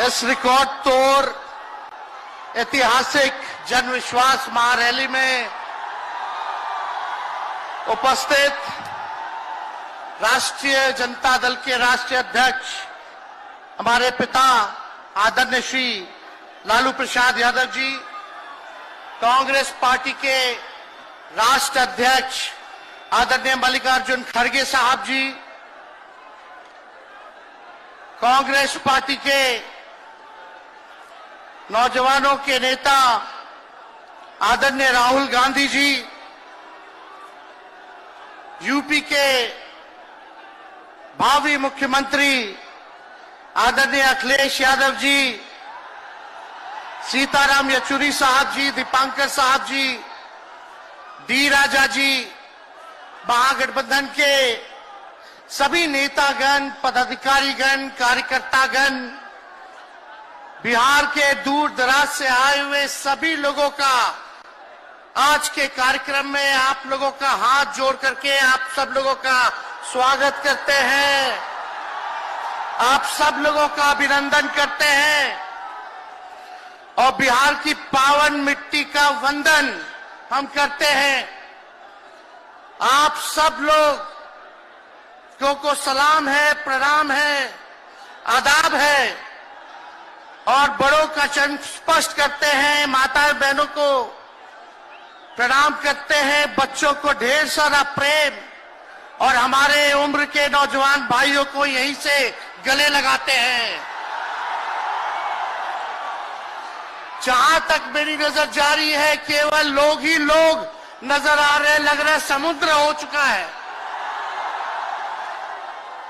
इस रिकॉर्ड तोड़ ऐतिहासिक जन विश्वास महारैली में उपस्थित राष्ट्रीय जनता दल के राष्ट्रीय अध्यक्ष हमारे पिता आदरणीय श्री लालू प्रसाद यादव जी, कांग्रेस पार्टी के राष्ट्र अध्यक्ष आदरणीय मल्लिकार्जुन खड़गे साहब जी, कांग्रेस पार्टी के नौजवानों के नेता आदरणीय राहुल गांधी जी, यूपी के भावी मुख्यमंत्री आदरणीय अखिलेश यादव जी, सीताराम येचुरी साहब जी, दीपांकर साहब जी, डी राजा जी, महागठबंधन के सभी नेतागण, पदाधिकारीगण, कार्यकर्तागण, बिहार के दूर दराज से आए हुए सभी लोगों का आज के कार्यक्रम में आप लोगों का हाथ जोड़ करके आप सब लोगों का स्वागत करते हैं, आप सब लोगों का अभिनंदन करते हैं और बिहार की पावन मिट्टी का वंदन हम करते हैं। आप सब लोग को सलाम है, प्रणाम है, आदाब है और बड़ों का चरण स्पर्श करते हैं, माता बहनों को प्रणाम करते हैं, बच्चों को ढेर सारा प्रेम और हमारे उम्र के नौजवान भाइयों को यहीं से गले लगाते हैं। जहां तक मेरी नजर जा रही है केवल लोग ही लोग नजर आ रहे, लग रहा है समुद्र हो चुका है।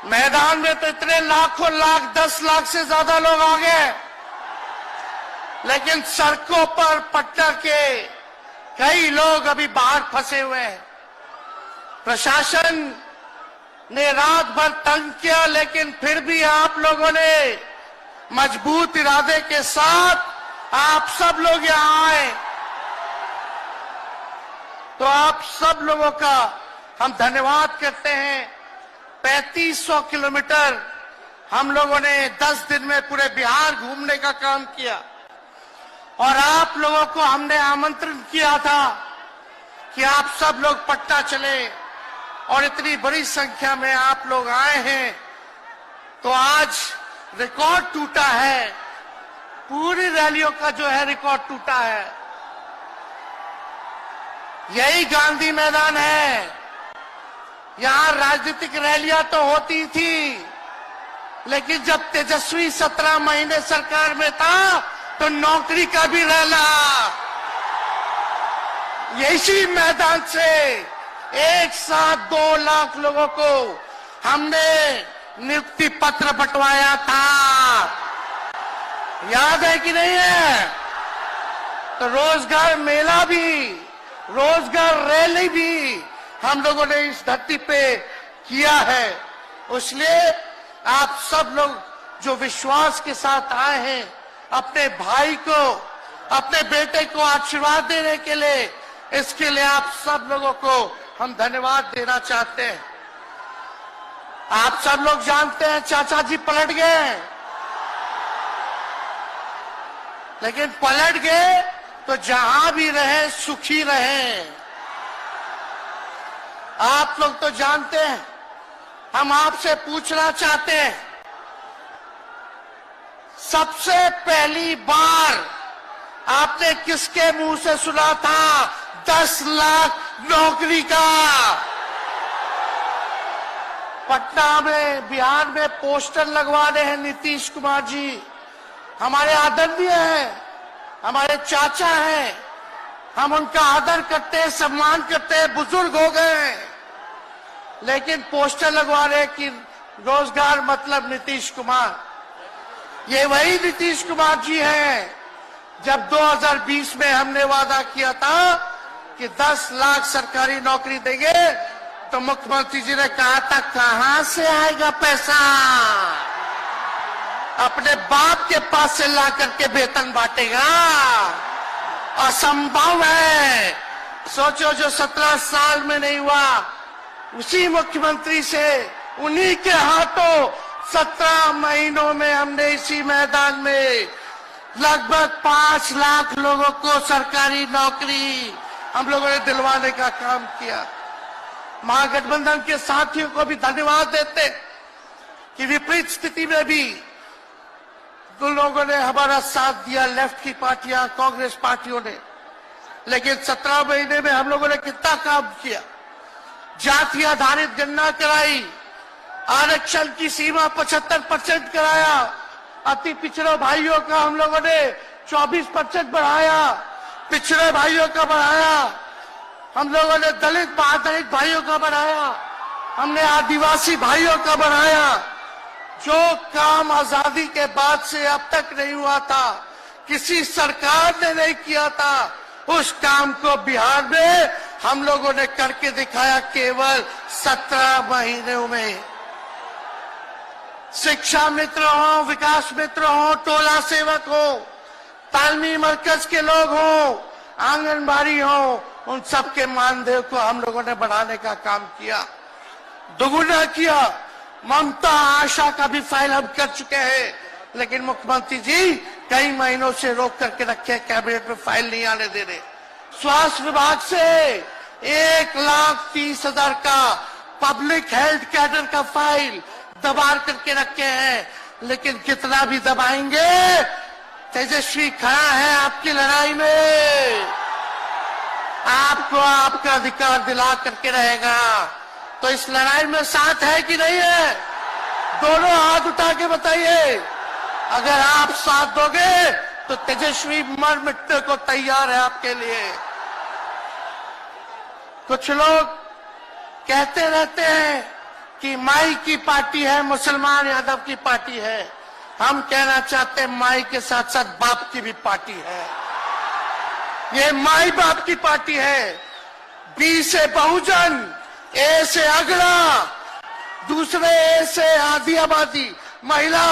मैदान में तो इतने लाखों लाख, 10 लाख से ज्यादा लोग आ गए, लेकिन सड़कों पर पटना के कई लोग अभी बाहर फंसे हुए हैं। प्रशासन ने रात भर तंग किया, लेकिन फिर भी आप लोगों ने मजबूत इरादे के साथ आप सब लोग यहां आए, तो आप सब लोगों का हम धन्यवाद करते हैं। 3500 किलोमीटर हम लोगों ने 10 दिन में पूरे बिहार घूमने का काम किया और आप लोगों को हमने आमंत्रण किया था कि आप सब लोग पटना चले और इतनी बड़ी संख्या में आप लोग आए हैं, तो आज रिकॉर्ड टूटा है, पूरी रैलियों का जो है रिकॉर्ड टूटा है। यही गांधी मैदान है, यहां राजनीतिक रैलियां तो होती थी, लेकिन जब तेजस्वी 17 महीने सरकार में था तो नौकरी का भी रैला यही मैदान से एक साथ 2 लाख लोगों को हमने नियुक्ति पत्र बंटवाया था, याद है कि नहीं है? तो रोजगार मेला भी, रोजगार रैली भी हम लोगों ने इस धरती पे किया है। इसलिए आप सब लोग जो विश्वास के साथ आए हैं, अपने भाई को, अपने बेटे को आशीर्वाद देने के लिए, इसके लिए आप सब लोगों को हम धन्यवाद देना चाहते हैं। आप सब लोग जानते हैं चाचा जी पलट गए, लेकिन पलट गए तो जहां भी रहे सुखी रहे। आप लोग तो जानते हैं, हम आपसे पूछना चाहते हैं, सबसे पहली बार आपने किसके मुंह से सुना था 10 लाख नौकरी का? पटना में, बिहार में पोस्टर लगवाने हैं नीतीश कुमार जी, हमारे आदरणीय हैं, हमारे चाचा हैं, हम उनका आदर करते हैं, सम्मान करते हैं, बुजुर्ग हो गए हैं, लेकिन पोस्टर लगवा रहे कि रोजगार मतलब नीतीश कुमार। ये वही नीतीश कुमार जी हैं जब 2020 में हमने वादा किया था कि 10 लाख सरकारी नौकरी देंगे, तो मुख्यमंत्री जी ने कहा था कहां से आएगा पैसा, अपने बाप के पास से ला करके वेतन बांटेगा, असंभव है। सोचो, जो 17 साल में नहीं हुआ, उसी मुख्यमंत्री से, उन्हीं के हाथों 17 महीनों में हमने इसी मैदान में लगभग 5 लाख लोगों को सरकारी नौकरी हम लोगों ने दिलवाने का काम किया। महागठबंधन के साथियों को भी धन्यवाद देते कि विपरीत स्थिति में भी उन लोगों ने हमारा साथ दिया, लेफ्ट की पार्टियां, कांग्रेस पार्टियों ने। लेकिन 17 महीने में हम लोगों ने कितना काम किया। जाति आधारित गणना कराई, आरक्षण की सीमा 75% कराया, अति पिछड़े भाइयों का हम लोगों ने 24% बढ़ाया, पिछड़े भाइयों का बढ़ाया, हम लोगों ने दलित महादलित भाइयों का बढ़ाया, हमने आदिवासी भाइयों का बढ़ाया। जो काम आजादी के बाद से अब तक नहीं हुआ था, किसी सरकार ने नहीं किया था, उस काम को बिहार में हम लोगों ने करके दिखाया केवल 17 महीनों में। शिक्षा मित्र हो, विकास मित्र हो, टोला सेवक हो, तालमी मरकज के लोग हो, आंगनबाड़ी हो, उन सबके मानदेय को हम लोगों ने बढ़ाने का काम किया, दोगुना किया। ममता आशा का भी फाइल हम कर चुके हैं, लेकिन मुख्यमंत्री जी कई महीनों से रोक करके रखे, कैबिनेट में फाइल नहीं आने दे रहे। स्वास्थ्य विभाग से 1,30,000 का पब्लिक हेल्थ कैडर का फाइल दबा करके रखे हैं, लेकिन कितना भी दबाएंगे, तेजस्वी खड़ा है आपकी लड़ाई में, आपको आपका अधिकार दिला करके रहेगा। तो इस लड़ाई में साथ है कि नहीं है? दोनों हाथ उठा के बताइए। अगर आप साथ दोगे तो तेजस्वी मर मिटने को तैयार है आपके लिए। कुछ लोग कहते रहते हैं कि माई की पार्टी है, मुसलमान यादव की पार्टी है। हम कहना चाहते हैं माई के साथ साथ बाप की भी पार्टी है। ये माई बाप की पार्टी है। बी से बहुजन, ए से अगड़ा, दूसरे ए से आधी आबादी महिला,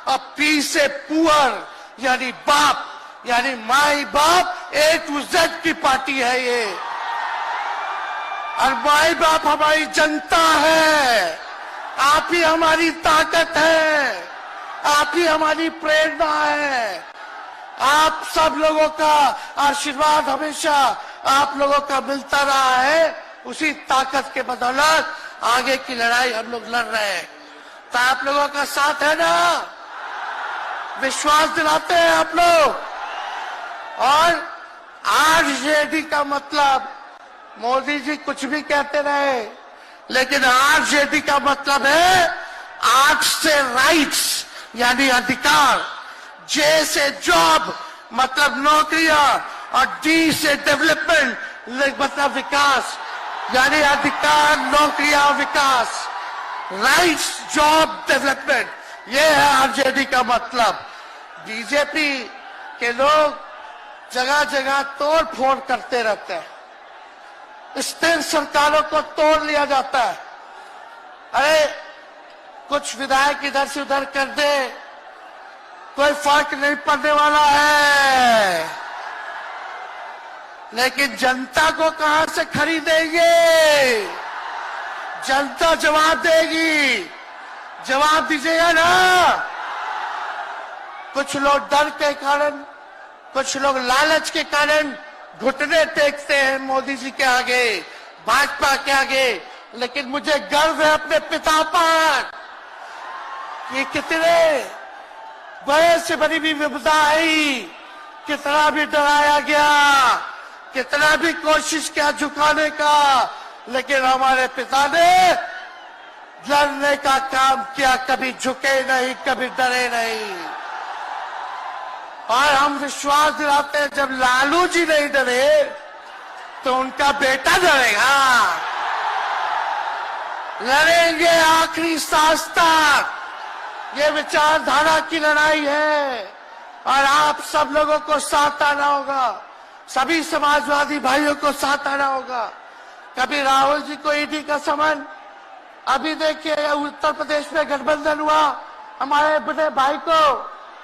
और पी से पुअर यानी बाप, यानी माई बाप, ए टू जेड की पार्टी है ये। और माई बाप हमारी जनता है, आप ही हमारी ताकत है, आप ही हमारी प्रेरणा है। आप सब लोगों का आशीर्वाद हमेशा आप लोगों का मिलता रहा है। उसी ताकत के बदौलत आगे की लड़ाई हम लोग लड़ रहे हैं। तो आप लोगों का साथ है ना? विश्वास दिलाते हैं आप लोग। और आरजेडी का मतलब, मोदी जी कुछ भी कहते रहे, लेकिन आरजेडी का मतलब है आर से राइट्स यानी अधिकार, जे से जॉब मतलब नौकरियां, और डी से डेवलपमेंट मतलब विकास, यानी अधिकार, नौकरियां, विकास, राइट्स, जॉब, डेवलपमेंट, ये है आरजेडी का मतलब। बीजेपी के लोग जगह जगह तोड़ फोड़ करते रहते हैं, स्थिर सरकारों को तोड़ लिया जाता है। अरे कुछ विधायक इधर से उधर कर दे, कोई फर्क नहीं पड़ने वाला है, लेकिन जनता को कहां से खरीदेंगे? जनता जवाब देगी, जवाब दीजिएगा ना। कुछ लोग डर के कारण, कुछ लोग लालच के कारण घुटने टेकते हैं मोदी जी के आगे, भाजपा के आगे, लेकिन मुझे गर्व है अपने पिता पर। ये कितने बड़े से बड़ी भी विपदा आई, कितना भी डराया गया, कितना भी कोशिश किया झुकाने का, लेकिन हमारे पिता ने लड़ने का काम किया, कभी झुके नहीं, कभी डरे नहीं। और हम विश्वास दिलाते हैं जब लालू जी नहीं डरे तो उनका बेटा डरेगा। लड़ेंगे आखिरी सांस तक। ये विचारधारा की लड़ाई है और आप सब लोगों को साथ आना होगा, सभी समाजवादी भाइयों को साथ आना होगा। कभी राहुल जी को ईडी का समन, अभी देखिए उत्तर प्रदेश में गठबंधन हुआ, हमारे बड़े भाई को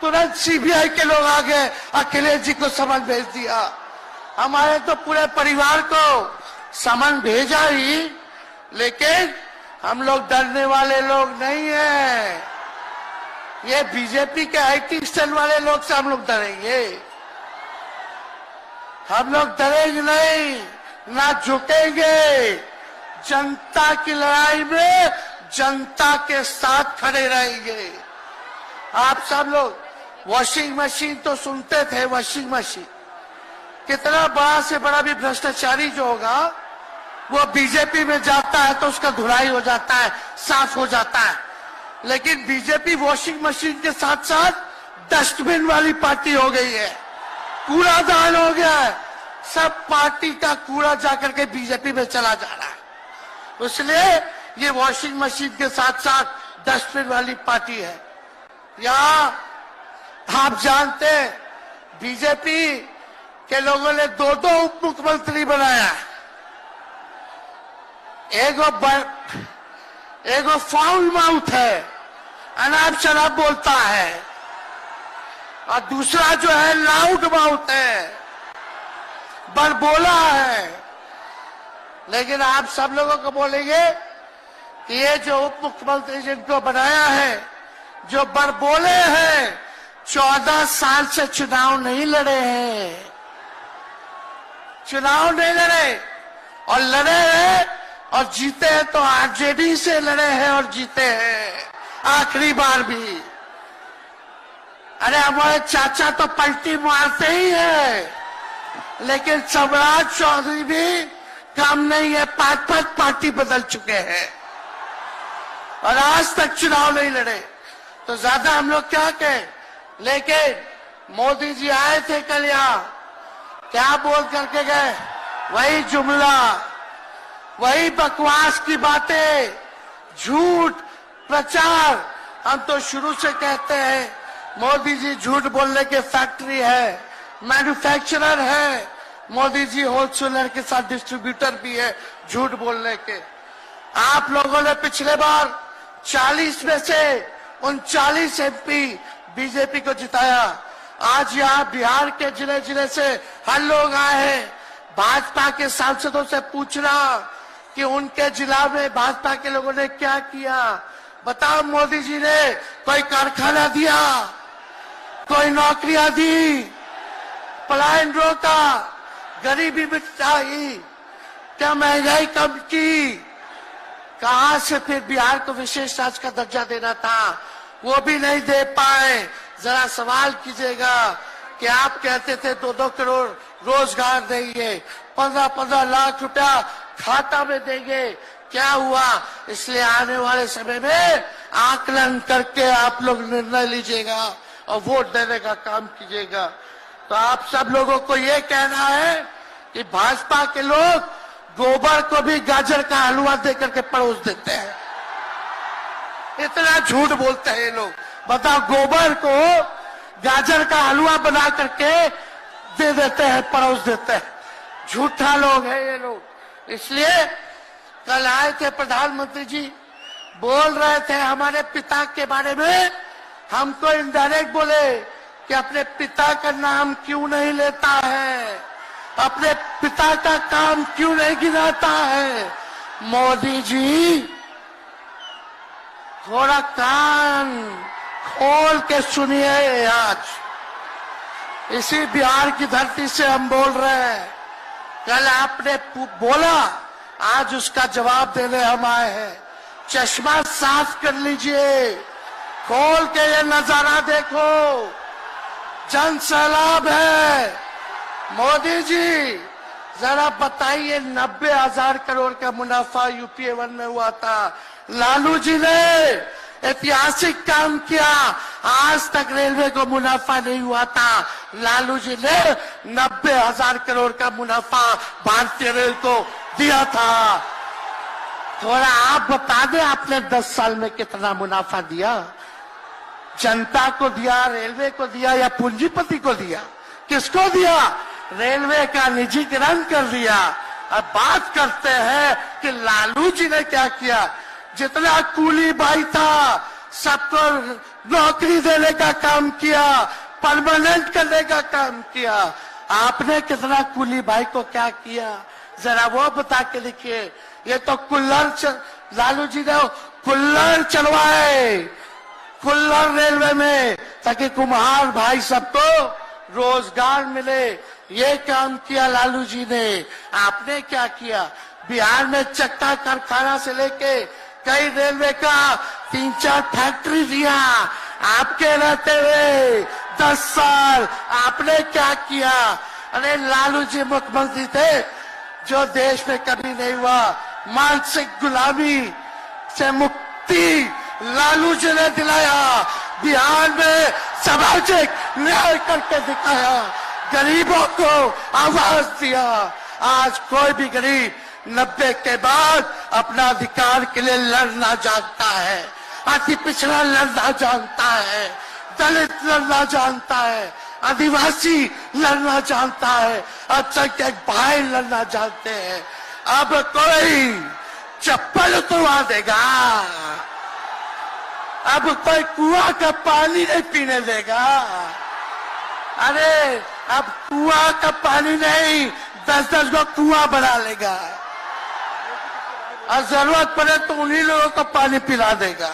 तुरंत सीबीआई के लोग आ गए, अखिलेश जी को समन भेज दिया। हमारे तो पूरे परिवार को समन भेजा ही, लेकिन हम लोग डरने वाले लोग नहीं हैं। ये बीजेपी के आईटी सेल वाले लोग से हम लोग डरेंगे? हम लोग डरेंगे नहीं, ना झुकेंगे। जनता की लड़ाई में जनता के साथ खड़े रहेंगे। आप सब लोग वॉशिंग मशीन तो सुनते थे, वॉशिंग मशीन कितना बड़ा से बड़ा भी भ्रष्टाचारी जो होगा वो बीजेपी में जाता है तो उसका धुलाई हो जाता है, साफ हो जाता है। लेकिन बीजेपी वॉशिंग मशीन के साथ साथ डस्टबिन वाली पार्टी हो गई है, कूड़ादान हो गया है। सब पार्टी का कूड़ा जाकर के बीजेपी में चला जा रहा है। इसलिए ये वॉशिंग मशीन के साथ साथ डस्टबिन वाली पार्टी है। यहाँ आप जानते हैं बीजेपी के लोगों ने दो उप मुख्यमंत्री बनाया। एगो फाउल माउथ है, अनाप शनाप बोलता है, और दूसरा जो है लाउड माउथ है, बड़बोला है। लेकिन आप सब लोगों को बोलेंगे कि ये जो उप मुख्यमंत्री जिनको बनाया है, जो बड़बोले हैं, 14 साल से चुनाव नहीं लड़े हैं, चुनाव नहीं लड़े, और लड़े हैं और जीते हैं तो आरजेडी से लड़े हैं और जीते हैं आखिरी बार भी। अरे हमारे चाचा तो पलटी मारते ही है, लेकिन सम्राट चौधरी भी काम नहीं है, 5 पार्टी बदल चुके हैं और आज तक चुनाव नहीं लड़े। तो ज्यादा हम लोग क्या कहें। लेकिन मोदी जी आए थे कल यहाँ, क्या बोल करके गए? वही जुमला, वही बकवास की बातें, झूठ प्रचार। हम तो शुरू से कहते हैं मोदी जी झूठ बोलने के फैक्ट्री है, मैन्युफैक्चरर है। मोदी जी होलसेलर के साथ डिस्ट्रीब्यूटर भी है झूठ बोलने के। आप लोगों ने पिछले बार 40 में से 39 एमपी बीजेपी को जिताया। आज यहाँ बिहार के जिले जिले से हर लोग आए हैं भाजपा के सांसदों से पूछना कि उनके जिला में भाजपा के लोगों ने क्या किया। बताओ, मोदी जी ने कोई कारखाना दिया, कोई नौकरियां दी, पलायन रोका, गरीबी मिटाई, क्या महंगाई कम की? कहां से फिर बिहार को विशेष राज्य का दर्जा देना था, वो भी नहीं दे पाए। जरा सवाल कीजिएगा कि आप कहते थे 2-2 करोड़ रोजगार देंगे, 15-15 लाख रुपया खाता में देंगे, क्या हुआ? इसलिए आने वाले समय में आकलन करके आप लोग निर्णय लीजिएगा और वोट देने का काम कीजिएगा। तो आप सब लोगों को ये कहना है कि भाजपा के लोग गोबर को भी गाजर का हलवा देकर के परोस देते हैं। इतना झूठ बोलते हैं ये लोग। बताओ, गोबर को गाजर का हलवा बना करके दे देते हैं, परोस देते हैं। झूठा लोग है ये लोग। इसलिए कल आए थे प्रधानमंत्री जी, बोल रहे थे हमारे पिता के बारे में। हमको इनडायरेक्ट बोले कि अपने पिता का नाम क्यों नहीं लेता है, अपने पिता का काम क्यों नहीं गिनाता है। मोदी जी, थोड़ा कान खोल के सुनिए। आज इसी बिहार की धरती से हम बोल रहे हैं। कल आपने बोला, आज उसका जवाब देने हम आए हैं। चश्मा साफ कर लीजिए, खोल के ये नजारा देखो, जन सैलाब है। मोदी जी, जरा बताइए, 90,000 करोड़ का मुनाफा यूपीए 1 में हुआ था। लालू जी ने ऐतिहासिक काम किया, आज तक रेलवे को मुनाफा नहीं हुआ था। लालू जी ने 90,000 करोड़ का मुनाफा भारतीय रेल को दिया था। थोड़ा आप बता दें, आपने 10 साल में कितना मुनाफा दिया? जनता को दिया, रेलवे को दिया, या पूंजीपति को दिया? किसको दिया? रेलवे का निजीकरण कर दिया। अब बात करते हैं कि लालू जी ने क्या किया। जितना कूली भाई था सबको नौकरी देने का काम किया, परमानेंट करने का काम किया। आपने कितना कूली भाई को क्या किया, जरा वो बता के लिखिए। ये तो लालू जी ने कुल्लड़ चलवाए, कुल्लर रेलवे में, ताकि कुम्हार भाई सबको रोजगार मिले। ये काम किया लालू जी ने। आपने क्या किया? बिहार में चक्का कारखाना से लेके कई रेलवे का 3-4 फैक्ट्री दिया। आपके रहते हुए 10 साल आपने क्या किया? अरे लालू जी मुख्यमंत्री थे जो देश में कभी नहीं हुआ। मानसिक गुलामी से मुक्ति लालू जी ने दिलाया। बिहार में सामाजिक न्याय करके दिखाया, गरीबों को आवाज दिया। आज कोई भी गरीब 90 के बाद अपना अधिकार के लिए लड़ना जानता है, अति पिछड़ा लड़ना जानता है, दलित लड़ना जानता है, आदिवासी लड़ना जानता है, अल्पसंख्यक भाई लड़ना जानते हैं। अब कोई चप्पल उतरवा देगा, अब कोई कुआं का पानी नहीं पीने देगा। अरे अब कुआं का पानी नहीं, 10-10 को कुआं बना लेगा और जरूरत पड़े तो उन्हीं लोगों को पानी पिला देगा।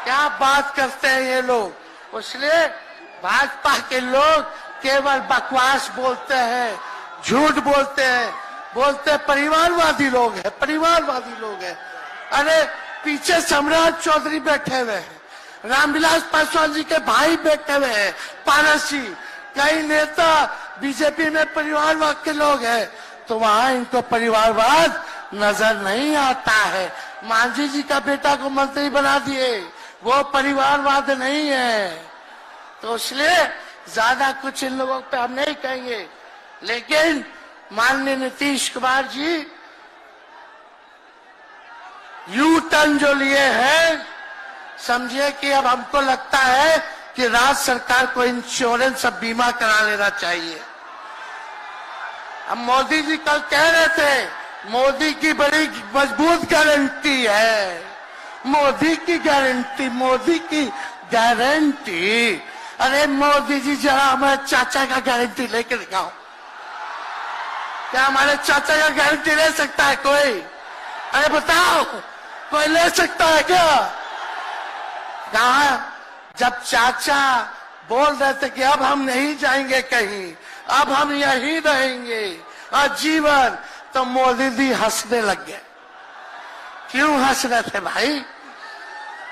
क्या बात करते हैं ये लोग। इसलिए भाजपा के लोग केवल बकवास बोलते हैं, झूठ बोलते हैं, बोलते परिवारवादी लोग हैं, परिवारवादी लोग हैं। अरे पीछे सम्राट चौधरी बैठे हुए हैं, रामविलास पासवान जी के भाई बैठे हुए हैं, पारस जी, कई नेता बीजेपी में परिवारवाद के लोग हैं, तो वहां इनको परिवारवाद नजर नहीं आता है। मांझी जी का बेटा को मंत्री बना दिए, वो परिवारवाद नहीं है। तो इसलिए ज्यादा कुछ इन लोगों पे हम नहीं कहेंगे। लेकिन माननीय नीतीश कुमार जी यू टर्न जो लिए हैं, समझिए कि अब हमको लगता है कि राज्य सरकार को इंश्योरेंस और बीमा करा लेना चाहिए। अब मोदी जी कल कह रहे थे मोदी की बड़ी मजबूत गारंटी है, मोदी की गारंटी, मोदी की गारंटी। अरे मोदी जी जरा हमारे चाचा का गारंटी लेके दिखाओ। क्या हमारे चाचा का गारंटी ले सकता है कोई? अरे बताओ, कोई ले सकता है क्या? कहा जब चाचा बोल रहे थे कि अब हम नहीं जाएंगे कहीं, अब हम यहीं रहेंगे आजीवन, तो मोदी जी हंसने लग गए। क्यों हंस रहे थे भाई?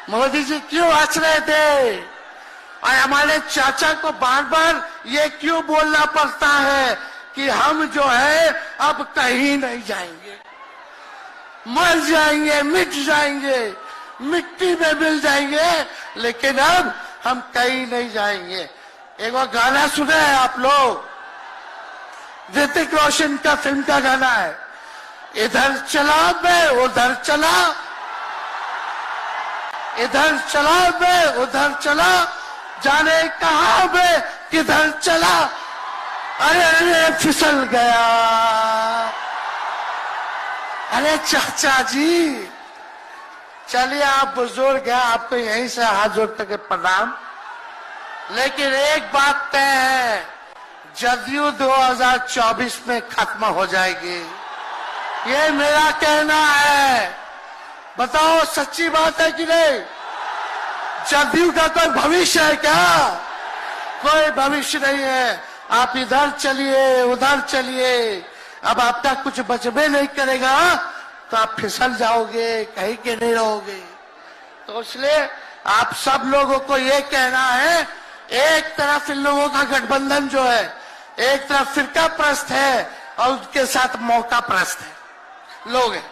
मोदी जी क्यों हंस रहे थे? और हमारे चाचा को बार बार ये क्यों बोलना पड़ता है कि हम जो है अब कहीं नहीं जाएंगे, मर जाएंगे, मिट जाएंगे, मिट्टी में मिल जाएंगे, लेकिन अब हम कहीं नहीं जाएंगे। एक बार गाना सुने हैं आप लोग, ऋतिक रोशन का फिल्म का गाना है, इधर चला मैं उधर चला, इधर चला मैं उधर चला, जाने कहां मैं किधर चला, अरे अरे फिसल गया। अरे चाचा जी, चलिए आप बुजुर्ग हैं, आपको यहीं से हाथ जोड़ करके प्रणाम। लेकिन एक बात तय है, जदयू 2024 में खत्म हो जाएगी, ये मेरा कहना है। बताओ सच्ची बात है कि नहीं? जदयू का कोई भविष्य है क्या? कोई भविष्य नहीं है। आप इधर चलिए उधर चलिए, अब आपका कुछ बचबे नहीं करेगा तो आप फिसल जाओगे, कहीं के नहीं रहोगे। तो इसलिए आप सब लोगों को ये कहना है, एक तरफ इन लोगों का गठबंधन जो है, एक तरफ फिरका प्रस्त है और उनके साथ मौका प्रस्त है लोग हैं।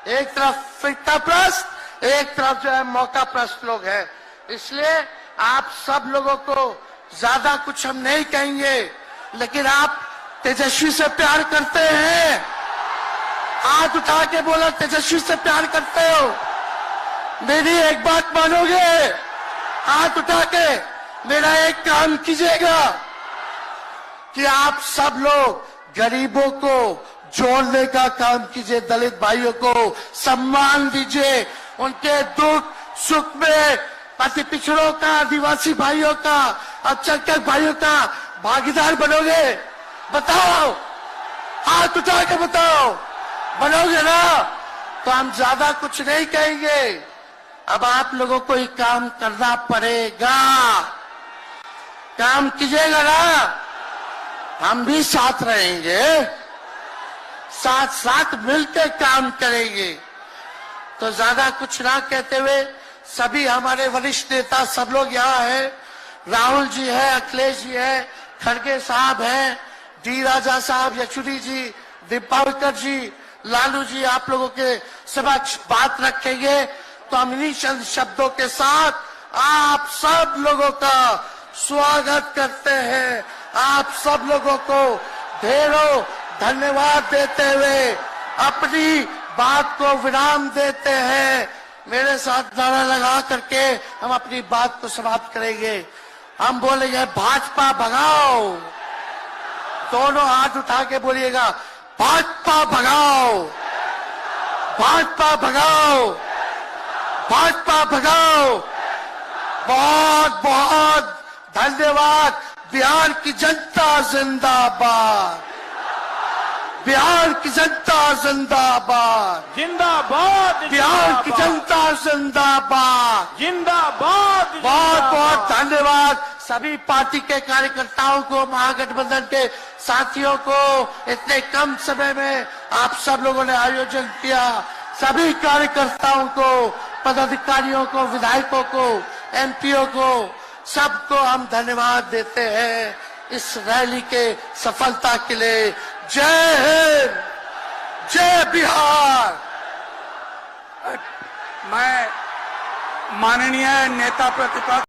एक तरफ फिरका प्रस्त, एक तरफ जो है मौका प्रस्त लोग हैं। इसलिए आप सब लोगों को ज्यादा कुछ हम नहीं कहेंगे, लेकिन आप तेजस्वी से प्यार करते हैं? हाथ उठा के बोला तेजस्वी से प्यार करते हो? मेरी एक बात मानोगे? हाथ उठा के मेरा एक काम कीजिएगा कि आप सब लोग गरीबों को जोड़ने का काम कीजिए, दलित भाइयों को सम्मान दीजिए, उनके दुख सुख में अति पिछड़ों का, आदिवासी भाइयों का, अल्पसंख्यक भाइयों का भागीदार बनोगे? बताओ, हाथ उठा के बताओ, बनोगे ना? तो हम ज्यादा कुछ नहीं कहेंगे। अब आप लोगों को ही काम करना पड़ेगा। काम कीजिएगा ना, हम भी साथ रहेंगे, साथ साथ मिलकर काम करेंगे। तो ज्यादा कुछ ना कहते हुए सभी हमारे वरिष्ठ नेता सब लोग यहाँ हैं। राहुल जी है, अखिलेश जी है, खड़गे साहब हैं, डी राजा साहब, येचुरी जी, दीपावकर जी, लालू जी आप लोगों के समक्ष बात रखेंगे। तो हम इन्हीं चंद शब्दों के साथ आप सब लोगों का स्वागत करते हैं। आप सब लोगों को ढेरों धन्यवाद देते हुए अपनी बात को विराम देते हैं। मेरे साथ नारा लगा करके हम अपनी बात को समाप्त करेंगे। हम बोलेंगे भाजपा भगाओ, दोनों हाथ उठा के बोलिएगा भाजपा भगाओ, भाजपा भगाओ, भाजपा भगाओ। बहुत बहुत धन्यवाद। बिहार की जनता जिंदाबाद, बिहार की जनता जिंदाबाद, जिंदाबाद, बिहार की जनता जिंदाबाद, जिंदाबाद। बहुत बहुत धन्यवाद सभी पार्टी के कार्यकर्ताओं को, महागठबंधन के साथियों को। इतने कम समय में आप सब लोगों ने आयोजन किया। सभी कार्यकर्ताओं को, पदाधिकारियों को, विधायकों को, एमपीओ को, सबको हम धन्यवाद देते हैं इस रैली के सफलता के लिए। जय हिंद, जय बिहार। मैं माननीय नेता प्रतिपक्ष